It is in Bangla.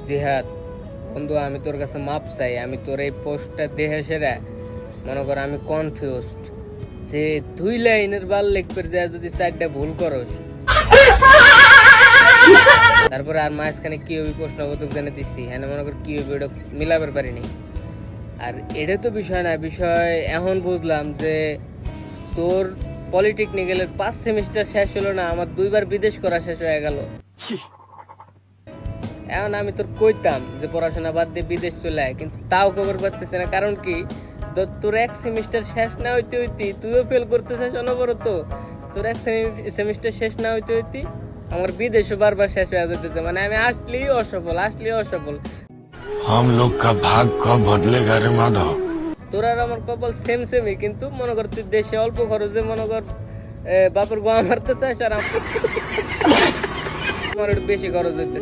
জিহাদ বন্ধু, আমি তোর কাছে মাপ চাই। আমি তোর এই পোস্টটা দেখে সেরা মনে কর আমি কনফিউজড যে 2 লাইনের বাল লিখবে যায় যদি 4টা ভুল করস, তারপরে আর মাঝখানে কি হবে প্রশ্নবোধক জানে দিচ্ছি, হ্যাঁ মনে কর কি হবে ওটা মিলাবার পারিনি। আর এটা তো বিষয় না, বিষয় এখন বুঝলাম যে তোর পলিটেকনিক্যালের 5 সেমিস্টার শেষ হলো না, আমার 2বার বিদেশ করা শেষ হয়ে গেল। এখন আমি তোর কইতাম যে পড়াশোনা বাদ দিয়ে বিদেশ চলে আয়, কিন্তু তাও খবর পাচ্ছিস না। কারণ কি, তোর 1 সেমিস্টার শেষ না হইতে হইতে তুইও ফেল করতেছিস অনবরত। তোর 1 সেমিস্টার শেষ না হইতে হইতে আমার বিদেশও বারবার শেষ হয়ে যেতেছে। মানে আমি আসলেই অসফল। हम लोग का भाग कब बदलेगा रे माधव। তোর আর আমার কপাল সেমই, কিন্তু মনে কর তুই দেশে অল্প খরচে মনে কর বাপের গোয়া মারতে চাস, আর আমার একটু বেশি খরচ হইতেছে।